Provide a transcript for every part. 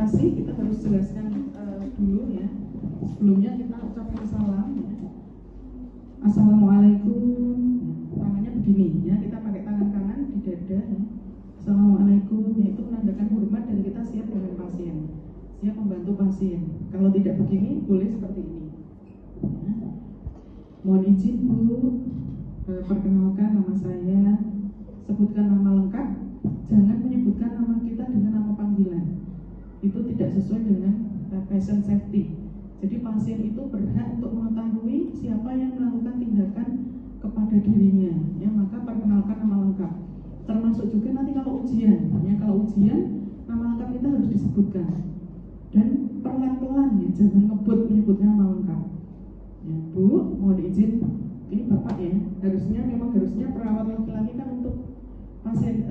kasih, kita harus jelaskan dulu ya. Sebelumnya kita ucapkan salam ya. Assalamualaikum. Tangannya begini ya, kita pakai tangan kanan di dada ya. Assalamualaikum, yaitu menandakan hormat dan kita siap dengan pasien, siap membantu pasien. Kalau tidak begini, boleh seperti ini ya. Mohon izin Bu, perkenalkan nama saya, sebutkan nama lengkap, jangan menyebutkan nama kita dengan nama panggilan. Itu tidak sesuai dengan patient safety. Jadi pasien itu berhak untuk mengetahui siapa yang melakukan tindakan kepada dirinya ya, maka perkenalkan nama lengkap. Termasuk juga nanti kalau ujian ya, kalau ujian nama lengkap kita harus disebutkan. Dan pelan-pelan ya, jangan ngebut menyebutkan nama lengkap ya. Bu, mohon izin, ini Bapak ya, harusnya perawat laki-laki kan untuk pasien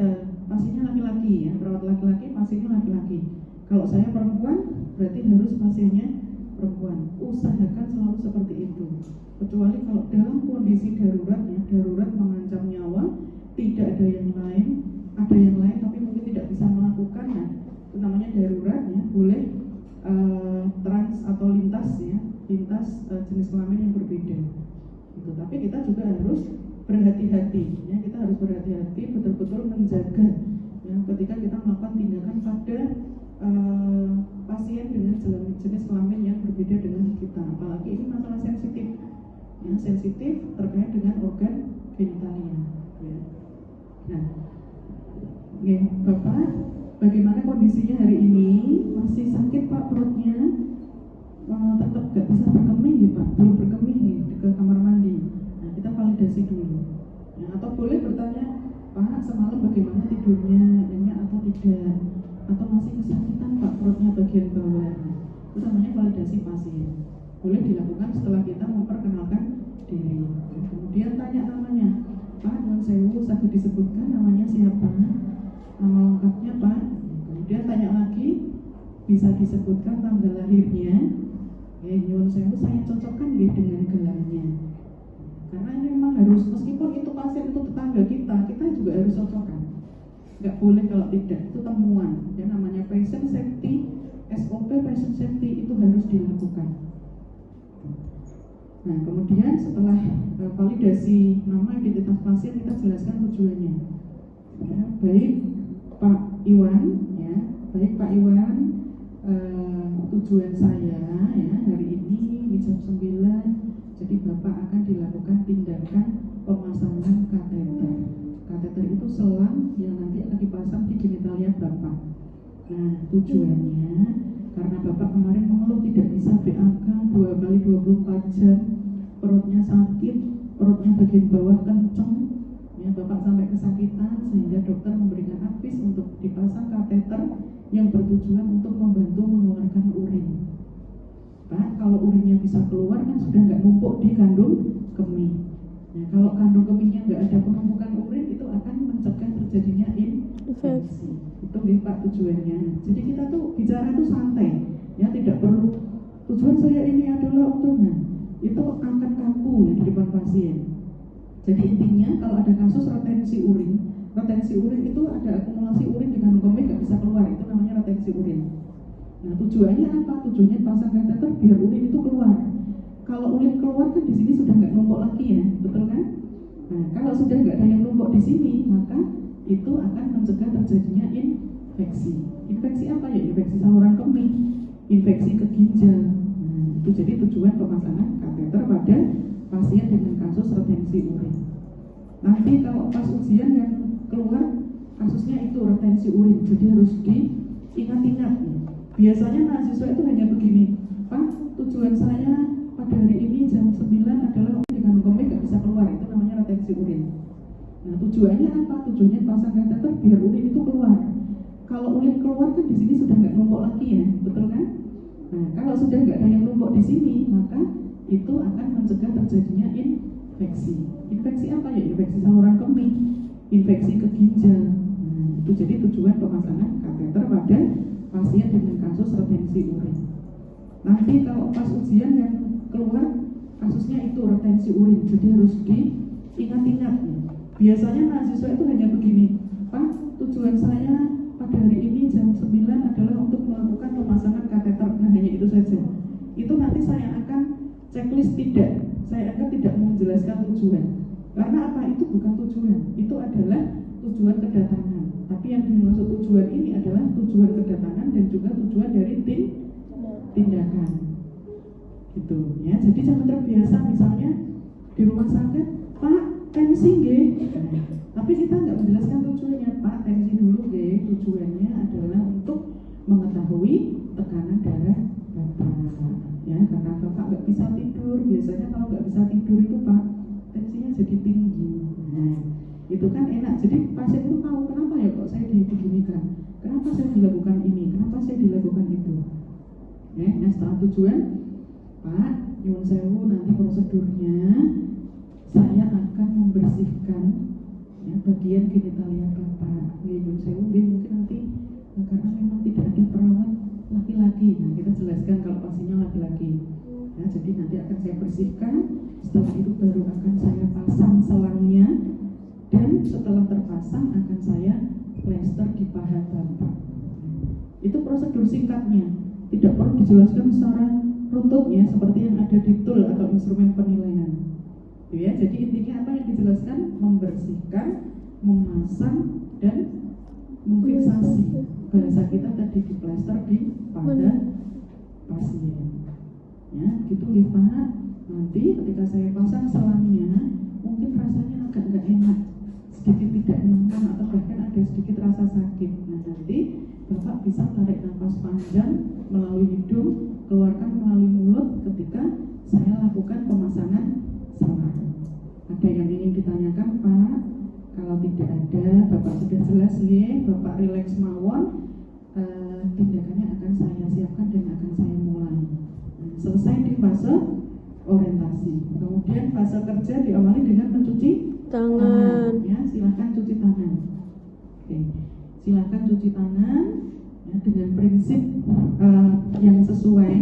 pasiennya laki-laki ya, perawat laki-laki, pasiennya laki-laki. Kalau saya perempuan, berarti harus pasiennya perempuan. Usahakan selalu seperti itu. Kecuali kalau dalam kondisi darurat ya, darurat mengancam nyawa, tidak ada yang lain, tapi mungkin tidak bisa melakukan, nah itu namanya darurat ya, boleh trans atau lintas ya, lintas jenis kelamin yang berbeda. Gitu. Tapi kita juga harus berhati-hati ya, kita harus berhati-hati betul-betul menjaga ya, ketika kita melakukan tindakan pada pasien dengan jenis kelamin yang berbeda dengan kita. Apalagi ini masalah sensitif ya, sensitif terkait dengan organ genitalia ya. Nah, ya, Bapak, bagaimana kondisinya hari ini? Masih sakit Pak perutnya? Tetap gak bisa berkemih ya Pak? Belum berkemih ya, ke kamar mandi. Nah, kita validasi dulu ya, atau boleh bertanya, Pak, semalam bagaimana tidurnya, nyenyak atau tidak? Atau masih kesakitan Pak perutnya bagian bawah? Itu namanya validasi pasien. Boleh dilakukan setelah kita memperkenalkan diri. Kemudian tanya namanya, Pak, nuwun sewu, saged disebutkan namanya siapa? Nama lengkapnya Pak. Kemudian tanya lagi, bisa disebutkan tanggal lahirnya? Nyuwun sewu, saya cocokkan nggih dengan gelarnya. Karena ini memang harus, meskipun itu pasien itu tetangga kita juga harus cocokkan. Nggak boleh kalau tidak, itu temuan ya, namanya patient safety, SOP patient safety itu harus dilakukan. Nah, kemudian setelah validasi nama identitas pasien, kita jelaskan tujuannya ya, baik Pak Iwan ya, tujuan saya ya hari ini di jam 9, jadi Bapak akan dilakukan tindakan pemasangan kateter. Kateter itu selang yang nanti akan dipasang di genitalia Bapak. Nah, tujuannya karena Bapak kemarin mengeluh tidak bisa BAK 2 kali 24 jam, perutnya sakit, perutnya bagian bawah kenceng, ya Bapak sampai kesakitan sehingga dokter memberikan advis untuk dipasang kateter yang bertujuan untuk membantu mengeluarkan urin. Pak, kalau urinnya bisa keluar kan sudah nggak numpuk di kandung kemih. Nah, kalau kandung kemihnya nggak ada penumpukan urin, itu akan mencegah terjadinya infeksi. Itu nih Pak tujuannya. Jadi kita tuh bicara tuh santai, ya tidak perlu tujuan saya ini adalah untuk, nah itu akan kaku ya di depan pasien. Jadi intinya kalau ada kasus retensi urin itu ada akumulasi urin di kandung kemih nggak bisa keluar, itu namanya retensi urin. Nah tujuannya apa? Tujuannya pasang kateter biar urin itu keluar. Kalau urin keluar kan di sini sudah nggak numpuk lagi ya, betul kan? Nah kalau sudah nggak ada yang numpuk di sini, maka itu akan mencegah terjadinya infeksi. Infeksi apa ya? Infeksi saluran kemih, infeksi ke ginjal. Nah, itu jadi tujuan pemasangan kateter pada pasien dengan kasus retensi urin. Nanti kalau pas ujian yang keluar kasusnya itu retensi urin, jadi harus diingat-ingat. Biasanya mahasiswa itu hanya begini, Pak, tujuan saya pada hari ini jam 9 adalah di kandung kemih gak bisa keluar, itu namanya retensi urin. Nah tujuannya apa? Tujuannya pasang kateter biar urin itu keluar. Kalau urin keluar kan di sini sudah nggak numpuk lagi ya, betul kan? Nah kalau sudah nggak ada yang numpuk di sini, maka itu akan mencegah terjadinya infeksi. Infeksi apa ya? Infeksi saluran kemih, infeksi ke ginjal. Nah, itu jadi tujuan pemasangan kateter pada pasien dengan kasus retensi urin. Nanti kalau pas ujian yang keluar kasusnya itu retensi urin, jadi harus diingat-ingat. Biasanya mahasiswa itu hanya begini, Pak, tujuan saya pada pada hari ini jam 9 adalah untuk melakukan pemasangan kateter. Nah, hanya itu saja. Itu nanti saya akan checklist tidak. Saya akan tidak menjelaskan tujuan. Karena apa? Itu bukan tujuan. Itu adalah tujuan kedatangan. Tapi yang dimaksud tujuan ini adalah tujuan kedatangan dan juga tujuan dari tindakan. Gitu ya. Jadi jangan terbiasa misalnya di rumah sakit, Pak, tensi nggih. Tapi kita nggak menjelaskan tujuannya, Pak, tensi dulu nggih. Tujuannya adalah untuk mengetahui tekanan darah Bapak. Ya, karena Bapak nggak bisa tidur. Biasanya kalau nggak bisa tidur itu, Pak, tensinya jadi tinggi. Nah, itu kan enak. Jadi pasien itu tahu kenapa ya kok saya diginikan, kenapa saya dilakukan ini, kenapa saya dilakukan itu. Ya, nah setelah tujuan, Pak, nyuwun sewu nanti prosedurnya saya akan membersihkan ya, bagian genitalia Bapak. Nyuwun sewu, mungkin nanti karena memang tidak ada perawat laki-laki. Nah, kita jelaskan kalau pasiennya laki-laki. Ya, jadi nanti akan saya bersihkan. Setelah itu baru akan saya pasang selangnya. Dan setelah terpasang akan saya plester di paha Bapak. Itu prosedur singkatnya. Tidak perlu dijelaskan secara runtut ya, seperti yang ada di tool atau instrumen penilaian. Ya, jadi intinya apa yang dijelaskan? Membersihkan, memasang, dan memfiksasi. Bahasa kita tadi di plester di pada pasien. Ya, gitu nih Pak. Nanti ketika saya pasang selangnya, mungkin rasanya agak nggak enak, sedikit tidak nyaman atau bahkan ada sedikit rasa sakit. Nah, nanti Bapak bisa tarik nafas panjang melalui hidung, keluarkan melalui mulut ketika saya lakukan pemasangan selang. Ada yang ingin ditanyakan, Pak? Kalau tidak ada, Bapak sudah jelas nih, Bapak rileks mawon. Tindakannya akan saya siapkan dan akan saya mulai. Nah, selesai di fase orientasi. Kemudian fase kerja diawali dengan mencuci tangan. Ya, silakan cuci tangan. Oke, silakan cuci tangan ya, dengan prinsip yang sesuai.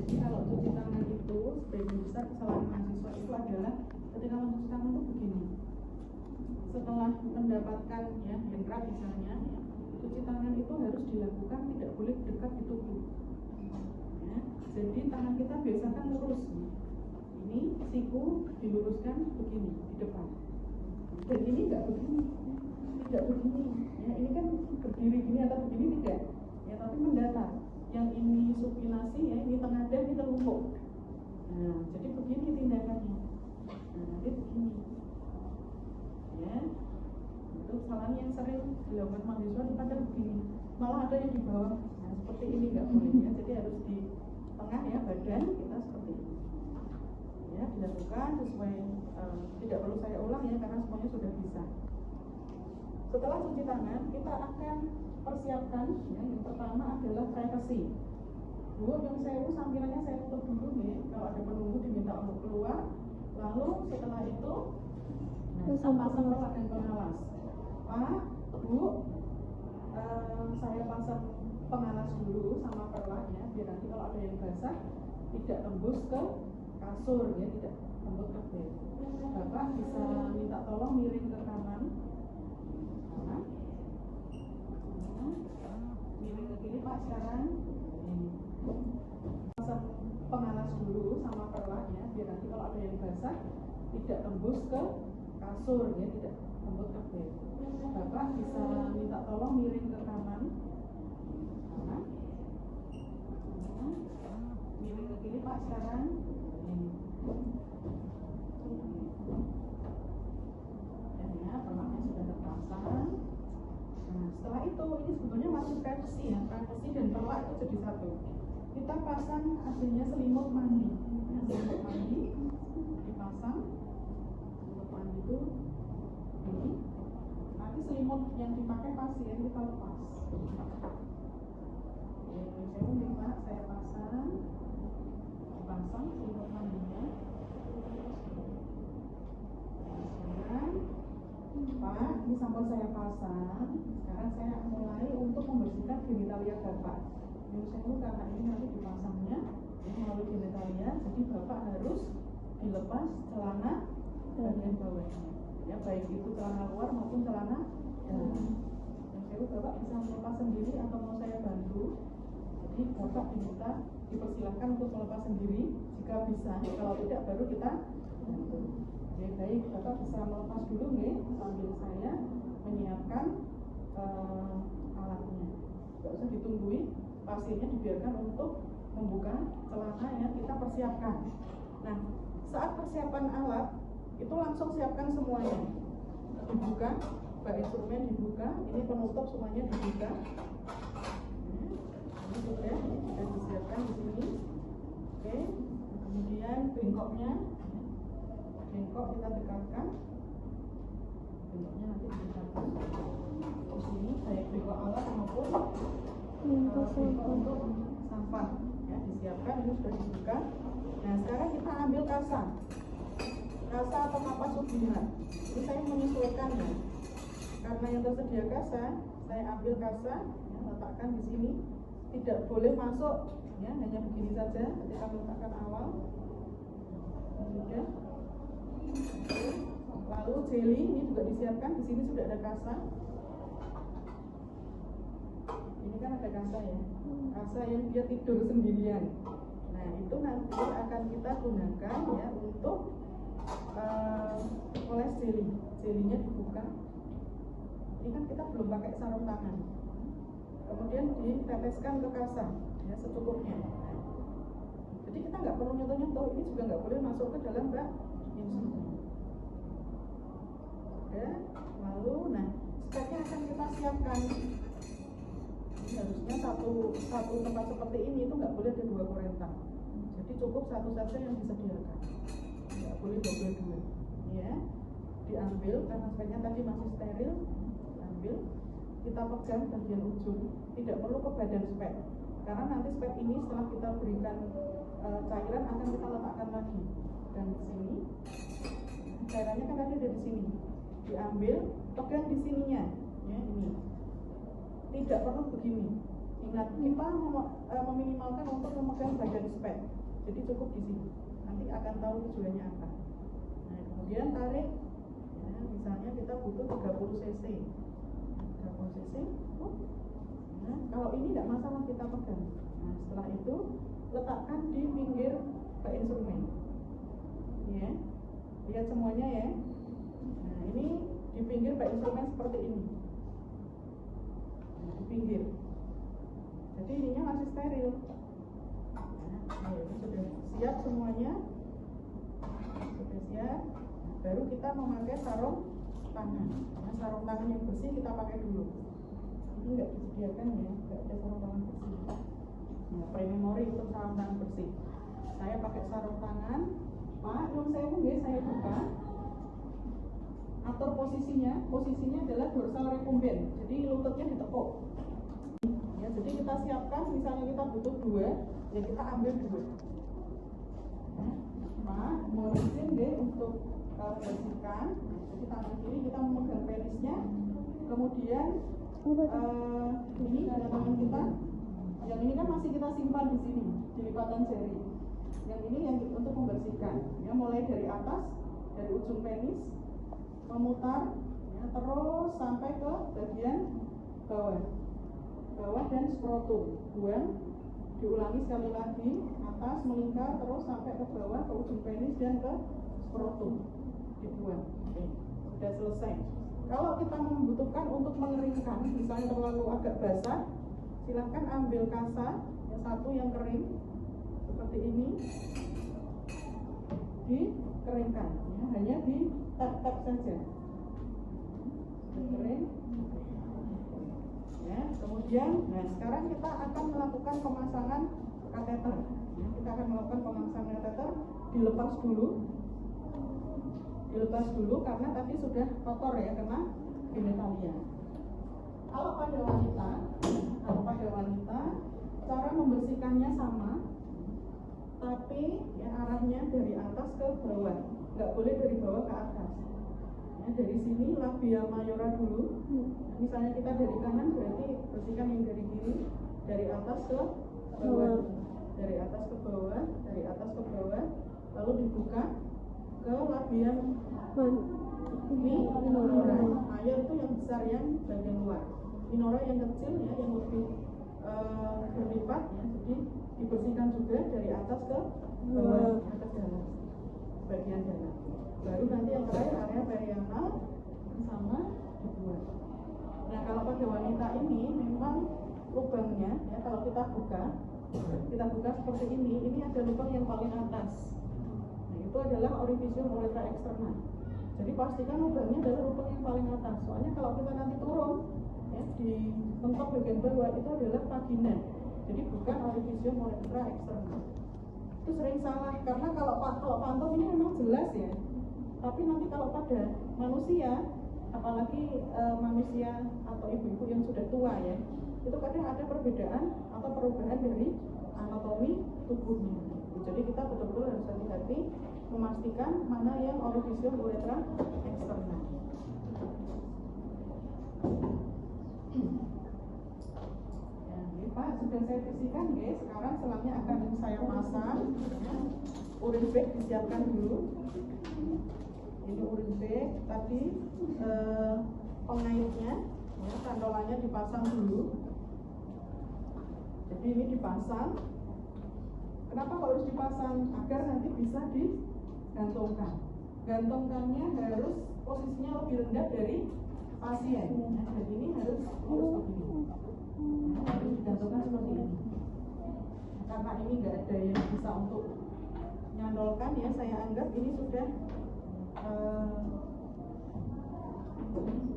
Jadi kalau cuci tangan itu sebagian besar kesalahan mahasiswa itu adalah ketika mencuci tangan itu begini. Setelah mendapatkan ya handcrab misalnya, cuci tangan itu harus dilakukan, tidak boleh dekat di tubuh. Ya, jadi tangan kita biasakan lurus. Ini siku diluruskan begini di depan. Dan ini enggak begini, tidak begini. Ya, ini kan berdiri gini atau begini tidak. Ya, tapi mendatar. Yang ini supinasi, ya, ini tengadah, ini telungkup. Nah, jadi begini tindakannya. Nah, nanti begini. Ya, itu kesalahan yang sering dilakukan mahasiswa pada begini. Malah ada yang di bawah. Nah, seperti ini enggak boleh ya. Jadi harus di tengah ya badan kita seperti ini. Ya, dilakukan sesuai tidak perlu saya ulang ya karena semuanya sudah bisa. Setelah cuci tangan kita akan persiapkan ya, yang pertama adalah privacy. Bu, yang saya sambilannya saya tutup dulu nih. Kalau ada penunggu diminta untuk keluar. Lalu setelah itu kita pasang perlat dan pengawas. Pak, Bu, saya pasang pengawas dulu sama perlatnya biar nanti kalau ada yang basah tidak tembus ke kasur ya, tidak tembus ke bed. Bapak bisa minta tolong miring ke kanan, miring ke kiri Pak sekarang. Pasang pengawas dulu sama perlatnya biar nanti kalau ada yang basah tidak tembus ke kasur ya, tidak tembus ke bed. Bapak bisa minta tolong miring ke kanan, miring ke kiri Pak sekarang. Ya, perlatnya sudah terpasang. Nah, setelah itu ini sebetulnya masih privacy ya, privacy dan perlat itu jadi satu. Kita pasang hasilnya selimut mandi. Ya, selimut mandi dipasang. Selimut mandi itu ini. Nanti selimut yang dipakai pasien kita lepas. Saya minta saya pasang selimut mandinya. Sekarang Pak, ini sampel saya pasang. Sekarang saya mulai untuk membersihkan genitalia Bapak. Ini saya karena ini nanti dipasangnya ini melalui genitalia, jadi Bapak harus dilepas celana bagian bawahnya. Ya, baik itu celana luar maupun celana dalam. Yang saya Bapak bisa melepas sendiri atau mau saya bantu. Jadi Bapak diminta dipersilahkan untuk melepas sendiri jika bisa. Kalau tidak baru kita bantu. Oke, baik, Bapak bisa melepas dulu nih sambil saya menyiapkan alatnya. Nggak usah ditungguin, pasiennya dibiarkan untuk membuka celana yang kita persiapkan. Nah, saat persiapan alat itu langsung siapkan semuanya. Dibuka, bak instrumen dibuka, ini penutup semuanya dibuka. Ini sudah disiapkan di sini. Oke, kemudian bengkoknya, bengkok kita dekatkan. Bengkoknya nanti didekatkan di sini, baik bengkok alat maupun bengkok untuk sampan. Ya, disiapkan, ini sudah dibuka. Nah, sekarang kita ambil kasa atau kapas subihan. Ini saya menyesuaikan ya. Karena yang tersedia kasa, saya ambil kasa, ya, letakkan di sini. Tidak boleh masuk, ya, hanya begini saja ketika meletakkan awal. Kemudian, lalu jeli ini juga disiapkan. Di sini sudah ada kasa. Ini kan ada kasa ya, kasa yang dia tidur sendirian. Nah, itu nanti akan kita gunakan ya untuk oles jeli. Jelinya dibuka. Ini kan kita belum pakai sarung tangan. Kemudian diteteskan ke kasa ya secukupnya. Nah, jadi kita nggak perlu nyentuh-nyentuh. Ini juga nggak boleh masuk ke dalam bak instrumen. Ya, lalu nah speknya akan kita siapkan. Ini harusnya satu tempat seperti ini itu nggak boleh ada 2 korenta. Jadi cukup satu saja yang disediakan. Nggak boleh double-dua. Ya, diambil karena speknya tadi masih steril. Ambil, kita pegang bagian ujung. Tidak perlu ke badan spek. Karena nanti spek ini setelah kita berikan cairan akan kita letakkan lagi. Dan di sini cairannya kan tadi ada di sini. Diambil, pegang di sininya. Ya, ini. Tidak perlu begini. Ingat, kita meminimalkan untuk memegang badan spek. Jadi cukup di sini. Nanti akan tahu tujuannya apa. Nah, kemudian tarik. Ya, misalnya kita butuh 30 cc. 30 cc. Nah, kalau ini tidak masalah kita pegang. Nah, setelah itu letakkan di pinggir bak instrumen. Ya, lihat semuanya ya. Nah, ini di pinggir bak instrumen seperti ini. Nah, di pinggir. Jadi ininya masih steril. Nah, ini sudah siap semuanya. Sudah siap. Baru kita memakai sarung tangan. Nah, sarung tangan yang bersih kita pakai dulu. Ini nggak disediakan ya, nggak ada sarung tangan bersih. Nah, pre-memori untuk sarung tangan bersih. Saya pakai sarung tangan. Pak, yang saya mungkin saya buka. Atur posisinya adalah dorsal recumbent. Jadi lututnya ditekuk. Ya, jadi kita siapkan, misalnya kita butuh 2, ya kita ambil 2. Nah, Pak, mohon izin deh untuk bersihkan. Jadi tangan kiri kita memegang penisnya. Kemudian ini ada tangan kita. Yang ini kan masih kita simpan di sini di lipatan jari. Yang ini yang untuk membersihkan. Ya, mulai dari atas, dari ujung penis, memutar, ya, terus sampai ke bagian bawah dan skrotum. Buang, diulangi sekali lagi, atas melingkar terus sampai ke bawah ke ujung penis dan ke skrotum. Dibuang. Oke, sudah selesai. Kalau kita membutuhkan untuk mengeringkan, misalnya terlalu agak basah, silahkan ambil kasa yang satu yang kering seperti ini, dikeringkan, ya, hanya di tap-tap saja. Kering. Ya, kemudian, nah sekarang kita akan melakukan pemasangan kateter. Ya, kita akan melakukan pemasangan kateter, dilepas dulu karena tadi sudah kotor ya, kena genitalia. Kalau pada wanita, cara membersihkannya sama, tapi ya arahnya dari atas ke bawah, nggak boleh dari bawah ke atas. Ya, dari sini labia mayora dulu. Misalnya kita dari kanan, berarti bersihkan yang dari kiri, dari atas ke bawah, dari atas ke bawah, dari atas ke bawah, lalu dibuka ke labia minora. Mayor itu yang besar, yang bagian luar. minora yang kecil ya, yang lebih berlipat ya, jadi dibersihkan juga dari atas ke bawah atas dalam bagian dalam. Baru nanti yang terakhir area perianal sama dibuat. Nah kalau pada wanita ini memang lubangnya ya, kalau kita buka seperti ini ada lubang yang paling atas. Nah itu adalah orifisium uretra eksternal. Jadi pastikan lubangnya adalah lubang yang paling atas. Soalnya kalau kita nanti turun ya, di mentok bagian bawah itu adalah vagina. Jadi bukan orifisium uretra eksternal. Itu sering salah karena kalau pantun ini memang jelas ya. Tapi nanti kalau pada manusia, apalagi manusia atau ibu-ibu yang sudah tua ya, itu kadang ada perbedaan atau perubahan dari anatomi tubuhnya. Jadi kita betul-betul harus hati-hati memastikan mana yang orifisium uretra eksternal. Pak, sudah saya bersihkan guys. Sekarang selangnya akan saya pasang ya. Urin bag disiapkan dulu. Ini urin bag. Tadi pengaitnya ya, cantolannya dipasang dulu. Jadi ini dipasang. Kenapa kok harus dipasang? Agar nanti bisa digantungkan. Gantungkannya harus posisinya lebih rendah dari pasien. Nah, jadi ini harus begini. Harus digantungkan seperti ini. Karena ini nggak ada yang bisa untuk nyandolkan ya, saya anggap ini sudah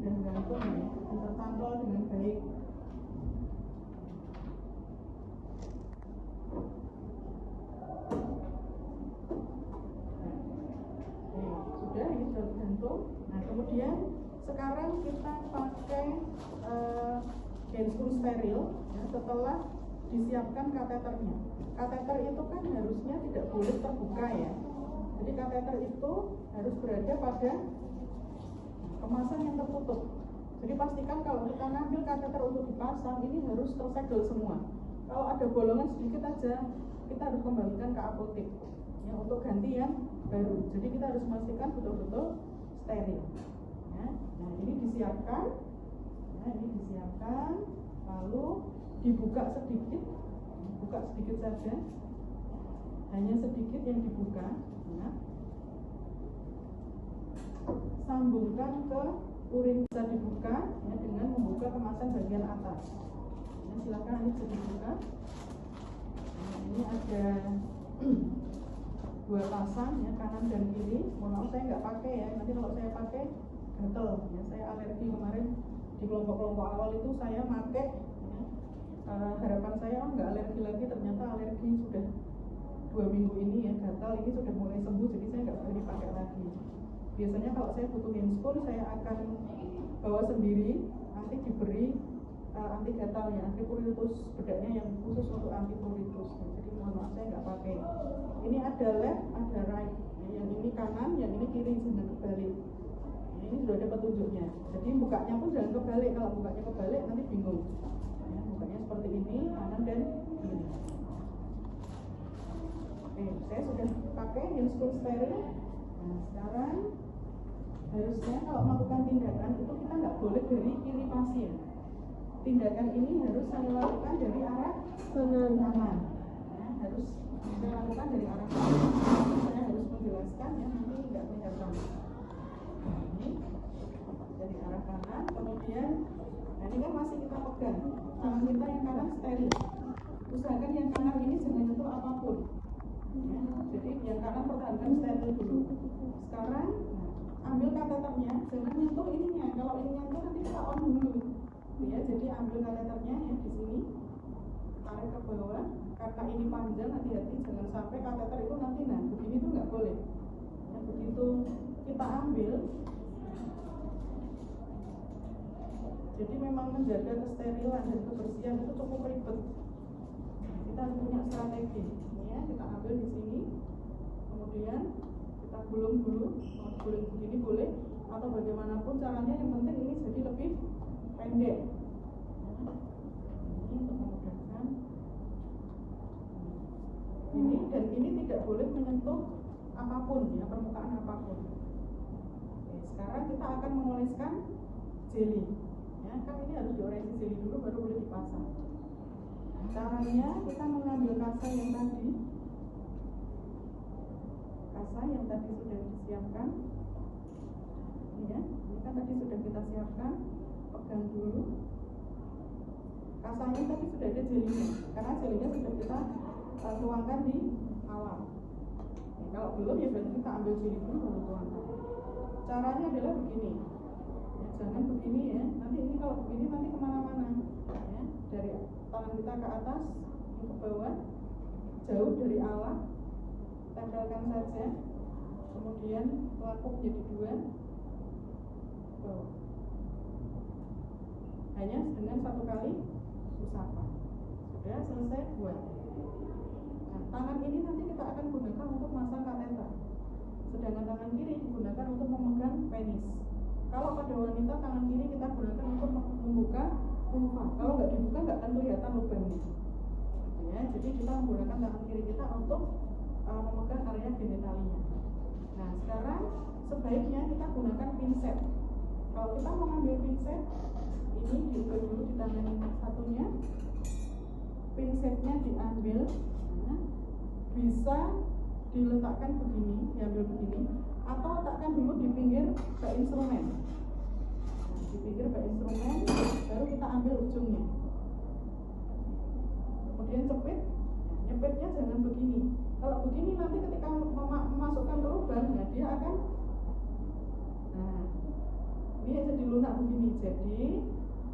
gantung ya, tercantol dengan baik. Sudah, ini sudah tergantung. Nah kemudian sekarang kita pakai handscrew steril ya, setelah disiapkan kateternya. Kateter itu kan harusnya tidak boleh terbuka ya. Jadi kateter itu harus berada pada kemasan yang tertutup. Jadi pastikan kalau kita ngambil kateter untuk dipasang ini harus tersegel semua. Kalau ada bolongan sedikit aja kita harus kembalikan ke apotek ya, untuk ganti yang baru. Jadi kita harus memastikan betul-betul steril ya. Nah ini disiapkan. Nah, ini disiapkan, lalu dibuka sedikit, saja, hanya sedikit yang dibuka. Nah, sambungkan ke urin, bisa dibuka ya, dengan membuka kemasan bagian atas. Nah, silakan ini bisa dibuka. Nah, ini ada dua pasang ya, kanan dan kiri. Mohon maaf saya nggak pakai ya, nanti kalau saya pakai gatel ya, saya alergi kemarin. Di kelompok-kelompok awal itu saya pakai ya, harapan saya nggak alergi lagi, ternyata alergi sudah 2 minggu ini ya, gatal ini sudah mulai sembuh, jadi saya nggak berani pakai lagi. Biasanya kalau saya butuh handscrew saya akan bawa sendiri, nanti diberi anti gatal ya, anti pruritus, bedaknya yang khusus untuk anti pruritus. Jadi mohon maaf saya nggak pakai. Ini ada left, ada right, yang ini kanan, yang ini kiri, jangan kebalik. Ini sudah ada petunjuknya. Jadi bukanya pun jangan kebalik. Kalau bukanya kebalik nanti bingung. Ya, bukanya seperti ini, kanan dan kiri. Oke, saya sudah pakai handscrew steril. Nah, sekarang harusnya kalau melakukan tindakan itu kita nggak boleh dari kiri pasien. Tindakan ini harus saya lakukan dari arah kanan. Ya, harus saya lakukan dari arah kanan. Saya harus menjelaskan ya, nanti nggak kelihatan. Ini dari arah kanan, kemudian nah ini kan masih kita pegang tangan kita yang kanan steril. Usahakan yang kanan ini jangan nyentuh apapun ya, jadi yang kanan pertahankan steril dulu. Sekarang ambil kateternya, jangan nyentuh ininya. Kalau ini nyentuh nanti kita on dulu ya, jadi ambil kateternya ya di sini, tarik ke bawah. Karena ini panjang, hati-hati jangan sampai kateter itu nanti begini tuh nggak boleh ya. Begitu kita ambil, jadi memang menjaga kesterilan dan kebersihan itu cukup ribet. Kita harus punya strategi ya. Kita ambil di sini, kemudian kita gulung dulu, gulung begini boleh atau bagaimanapun caranya, yang penting ini jadi lebih pendek ya. Ini untuk memudahkan ini, dan ini tidak boleh menyentuh apapun ya, permukaan apapun. Oke, sekarang kita akan mengoleskan jelly. ya kan ini harus dioresi jeli dulu baru boleh dipasang. Caranya kita mengambil kasa yang tadi sudah disiapkan, ya ini kan tadi sudah kita siapkan, pegang dulu. Kasanya tadi sudah ada jelinya, karena jelinya sudah kita tuangkan di awal. Ya, kalau belum ya berarti kita ambil jeli dulu baru tuangkan. Caranya adalah begini, ya, jangan begini ya. Nanti ini kalau begini nanti kemana-mana. Ya, dari tangan kita ke atas, ke bawah, jauh dari alat, tempelkan saja. Kemudian pelapuk jadi dua, bawah. Hanya dengan satu kali usapan. Sudah selesai buat. Nah, tangan ini nanti kita akan gunakan untuk masang kateter. Sedangkan tangan kiri digunakan untuk memegang penis. Kalau pada wanita tangan kiri kita gunakan untuk membuka vulva. Kalau nggak dibuka nggak akan kelihatan lubangnya. Ya, jadi kita menggunakan tangan kiri kita untuk memegang area genitalia. Nah sekarang sebaiknya kita gunakan pinset. Kalau kita mau ngambil pinset, ini diukur dulu di tangan satunya. Pinsetnya diambil, nah, bisa diletakkan begini, diambil begini, atau letakkan dulu di pinggir bak instrumen. Nah, di pinggir bak instrumen, baru kita ambil ujungnya. Kemudian cepit, nyepitnya jangan begini. Kalau begini nanti ketika memasukkan ke lubang, nah dia akan, nah ini jadi lunak begini. Jadi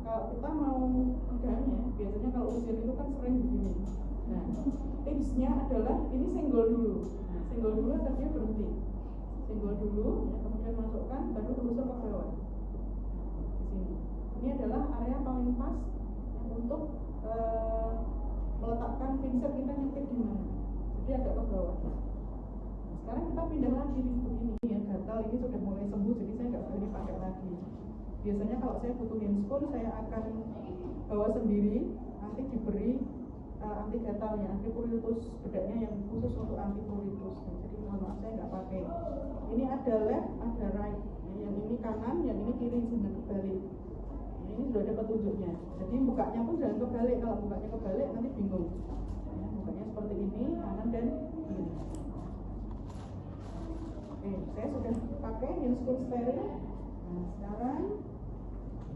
kalau kita mau megangnya, biasanya kalau usil itu kan sering begini. Nah, tipsnya adalah ini senggol dulu. Nah, senggol dulu agar dia berhenti. Senggol dulu, ya, kemudian masukkan, baru telusur ke bawah. Di sini. Ini adalah area paling pas untuk meletakkan pinset kita nyepit di mana. Jadi agak ke bawah. Nah, sekarang kita pindah lagi di begini ya, gatal ini sudah mulai sembuh, jadi saya nggak perlu dipakai lagi. Biasanya kalau saya butuh handscoon, saya akan bawa sendiri, nanti diberi anti gatal ya, anti pruritus, bedaknya yang khusus untuk anti pruritus. Nah, jadi mohon maaf saya nggak pakai. Ini ada left, ada right. Yang ini kanan, yang ini kiri, jangan kebalik. Ini sudah ada petunjuknya. Jadi bukanya pun jangan kebalik. Kalau bukanya kebalik nanti bingung. Ya, bukanya seperti ini, kanan dan kiri. Oke, saya sudah pakai handscoon steril. Nah, sekarang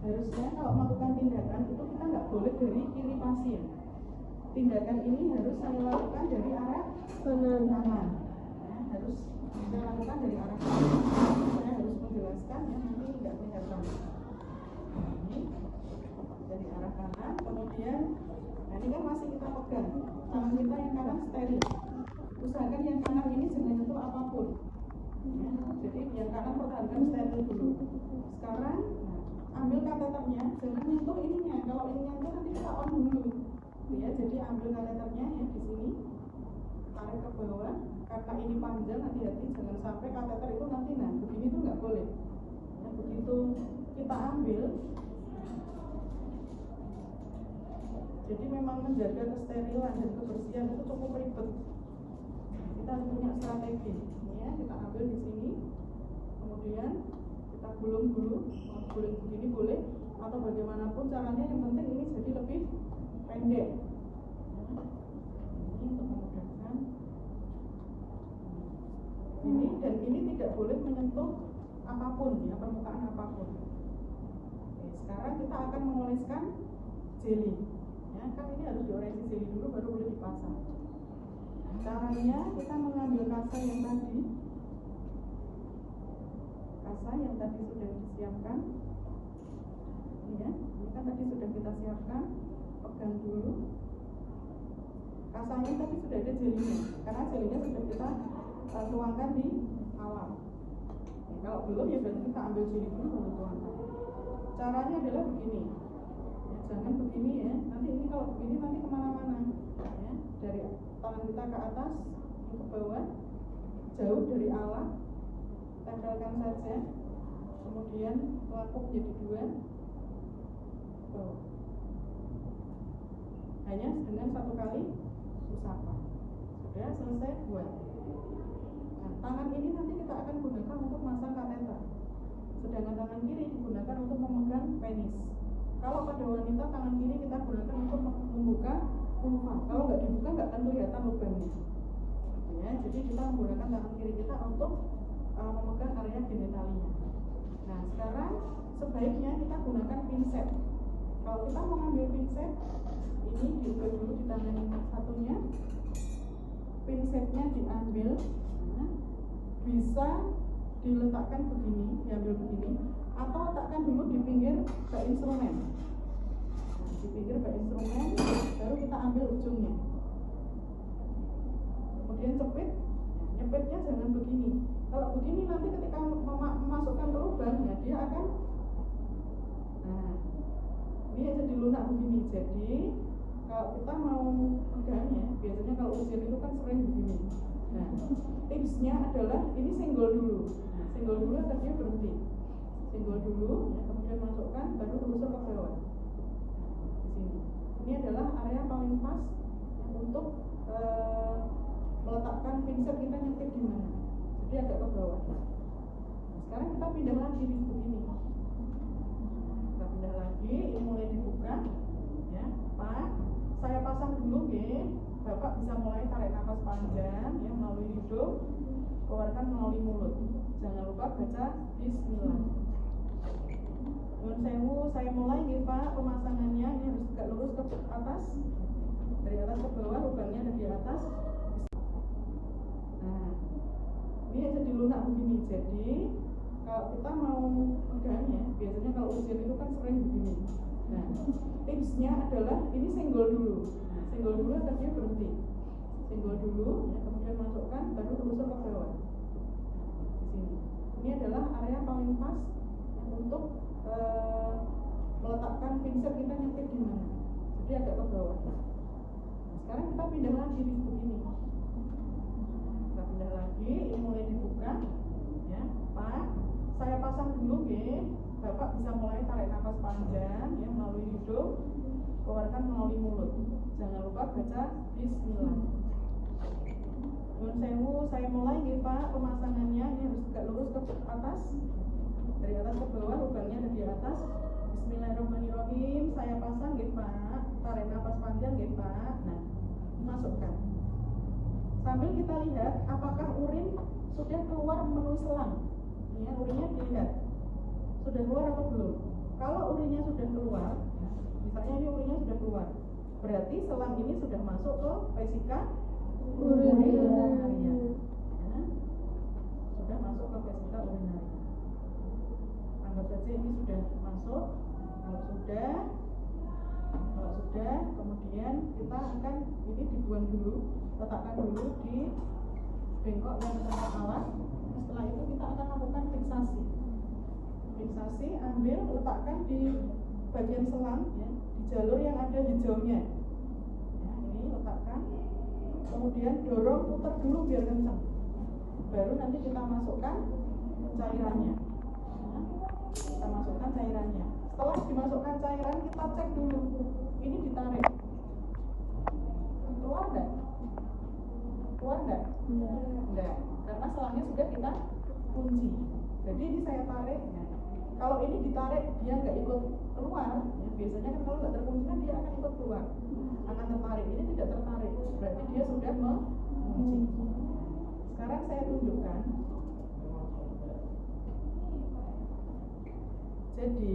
harusnya kalau melakukan tindakan itu kita nggak boleh dari kiri pasien. Tindakan ini harus saya lakukan dari arah kanan. Ya, harus saya lakukan dari arah kanan. Saya harus menjelaskan ya, nanti nggak kelihatan. Ini dari arah kanan, kemudian nah ini kan masih kita pegang. Tangan kita yang kanan steril. Usahakan yang kanan ini jangan nyentuh apapun. Ya, jadi yang kanan pertahankan steril dulu. Sekarang ambil kateternya, jangan nyentuh ininya. Kalau ini nyentuh nanti kita on dulu. Ya, jadi ambil kateternya ya di sini, tarik ke bawah. Karena ini panjang, hati-hati jangan sampai kateter itu nanti begini tuh nggak boleh. Ya, begitu kita ambil, jadi memang menjaga kesterilan dan kebersihan itu cukup ribet. Kita harus punya strategi. Ya, kita ambil di sini, kemudian kita gulung dulu, gulung begini boleh, atau bagaimanapun caranya, yang penting ini jadi lebih pendek. Ini untuk memudahkan. Ini dan ini tidak boleh menyentuh apapun ya, permukaan apapun. Oke, sekarang kita akan mengoleskan jeli. Ya, kan ini harus diolesi jeli dulu baru boleh dipasang. Caranya kita mengambil kasa yang tadi sudah disiapkan. Ya, ini kan tadi sudah kita siapkan. Pegang dulu. Kasanya tadi sudah ada jelinya, karena jelinya sudah kita tuangkan di awal. Ya, kalau belum ya berarti kita ambil jeli dulu baru tuangkan. Caranya adalah begini. Ya, jangan begini ya. Nanti ini kalau begini nanti kemana-mana. Ya, dari tangan kita ke atas, ke bawah, jauh dari alat, tempelkan saja. Kemudian pelapuk jadi dua, bawah. Hanya dengan satu kali usapan. Sudah selesai buat. Nah, tangan ini nanti kita akan gunakan untuk masang kateter. Sedangkan tangan kiri digunakan untuk memegang penis. Kalau pada wanita tangan kiri kita gunakan untuk membuka vulva. Kalau nggak dibuka nggak akan kelihatan lubangnya. Ya, jadi kita menggunakan tangan kiri kita untuk memegang area genitalia. Nah, sekarang sebaiknya kita gunakan pinset. Kalau kita mau ngambil pinset, ini diubah dulu di tangan satunya. Pinsetnya diambil, bisa diletakkan begini, diambil begini, atau letakkan dulu di pinggir bak instrumen. Nah, di pinggir bak instrumen, baru kita ambil ujungnya. Kemudian cepit, nyepitnya jangan begini. Kalau begini nanti ketika memasukkan ke lubang, ya dia akan, nah, ini jadi lunak begini. Jadi kalau kita mau megangnya, biasanya kalau ujian itu kan sering begini. Nah, tipsnya adalah ini senggol dulu. Nah, senggol dulu agar dia berhenti. Senggol dulu, ya, kemudian masukkan, baru telusur ke bawah. Di sini. Ini adalah area paling pas untuk meletakkan pinset kita nyepit di mana. Jadi agak ke bawah. Nah, sekarang kita pindah lagi di begini. Kita pindah lagi, ini mulai dibuka. Ya, Pak, saya pasang dulu, ya. Bapak bisa mulai tarik nafas panjang, ya, melalui hidung, keluarkan melalui mulut. Jangan lupa baca Bismillah. Nyuwun sewu, saya mulai, ya, Pak, pemasangannya. Ini harus tegak lurus ke atas, dari atas ke bawah, lubangnya ada di atas. Nah, ini jadi lunak begini. Jadi kalau kita mau megangnya, biasanya kalau ujian itu kan sering begini. Nah, tipsnya adalah ini senggol dulu. Nah, senggol dulu agar dia berhenti. Senggol dulu, ya, kemudian masukkan, baru telusur ke bawah. Di sini. Ini adalah area paling pas untuk meletakkan pinset kita nyepit di mana. Jadi agak ke bawah. Nah, sekarang kita pindah lagi di begini. Kita pindah lagi, ini mulai dibuka. Ya, Pak, saya pasang dulu, ya. Bapak bisa mulai tarik nafas panjang, ya, melalui hidung, keluarkan melalui mulut. Jangan lupa baca Bismillah. Nyuwun sewu, saya mulai, ya, Pak, pemasangannya. Ini harus tegak lurus ke atas, dari atas ke bawah, lubangnya ada di atas. Bismillahirrahmanirrahim. Saya pasang, ya, Pak, tarik nafas panjang, ya, Pak. Nah, masukkan. Sambil kita lihat apakah urin sudah keluar memenuhi selang. Ya, urinnya dilihat sudah keluar atau belum. Kalau urinnya sudah keluar, misalnya ini urinnya sudah keluar, berarti selang ini sudah masuk ke vesika urinaria. Ya, sudah masuk ke vesika urinaria. Anggap saja ini sudah masuk. Kalau sudah, kemudian kita akan ini dibuang dulu, letakkan dulu di bengkok dan tempat alat. Setelah itu kita akan lakukan fiksasi. Fiksasi, ambil, letakkan di bagian selang, ya, di jalur yang ada hijaunya. Ya, ini letakkan, kemudian dorong, putar dulu biar kencang. Baru nanti kita masukkan cairannya. Ya, kita masukkan cairannya. Setelah dimasukkan cairan, kita cek dulu. Ini ditarik. Keluar enggak? Keluar enggak? Enggak. Karena selangnya sudah kita kunci. Jadi ini saya tarik. Ya. Kalau ini ditarik dia nggak ikut keluar, ya, biasanya kan kalau nggak terkunci kan dia akan ikut keluar, akan tertarik. Ini tidak tertarik, berarti dia sudah mengunci. Sekarang saya tunjukkan. Jadi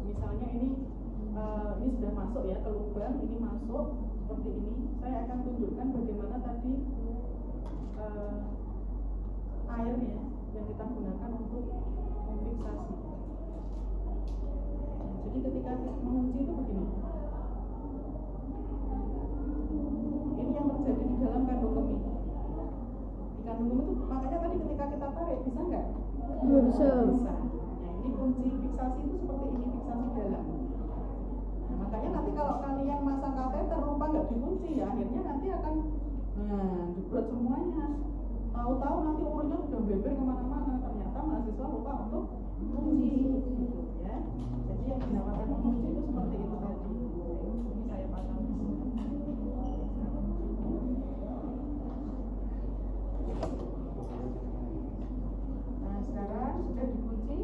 misalnya ini sudah masuk, ya, ke lubang, ini masuk seperti ini. Saya akan tunjukkan bagaimana tadi airnya yang kita gunakan untuk memfiksasi. Jadi ketika mengunci itu begini. Ini yang terjadi di dalam kandung kemih. Di kandung kemih itu makanya tadi ketika kita tarik bisa nggak? Bisa. Nah, ini kunci fiksasi itu seperti ini, fiksasi dalam. Nah, makanya nanti kalau kalian masang kateter lupa nggak dikunci, ya akhirnya nanti akan jebrot semuanya. Tahu-tahu nanti umurnya sudah beber kemana-mana, ternyata mahasiswa lupa untuk kunci, gitu, ya. Jadi yang dinamakan mengunci itu seperti itu tadi. Ini saya pasang di sini. Nah, sekarang sudah dikunci,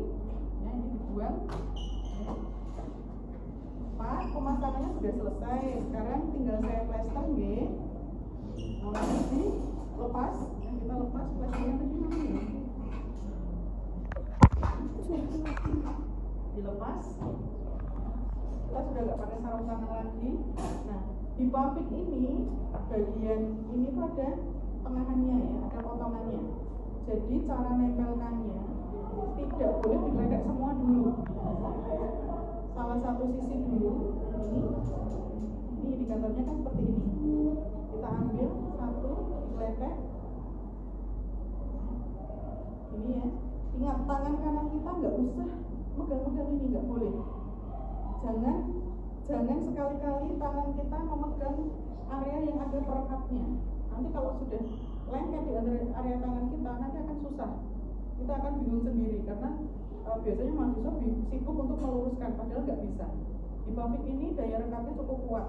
ya, ini dibuang. Ya. pemasangannya sudah selesai. Sekarang tinggal saya plester nggih. Mulai dilepas, kita lepas plasternya tadi mana ya? Dilepas. Kita sudah nggak pakai sarung tangan lagi. Nah, di pabrik ini bagian ini tuh ada tengahannya ya, ada potongannya. Jadi cara nempelkannya tidak boleh digledek semua dulu. Salah satu sisi dulu ini indikatornya kan seperti ini. Kita ambil satu digledek. Ini ya. Ingat tangan kanan kita nggak usah megang-megang ini, nggak boleh. Jangan sekali-kali tangan kita memegang area yang ada perekatnya. Nanti kalau sudah lengket di area tangan kita, nanti akan susah. Kita akan bingung sendiri karena biasanya mahasiswa sibuk untuk meluruskan, padahal nggak bisa. Di pabrik ini daya rekatnya cukup kuat.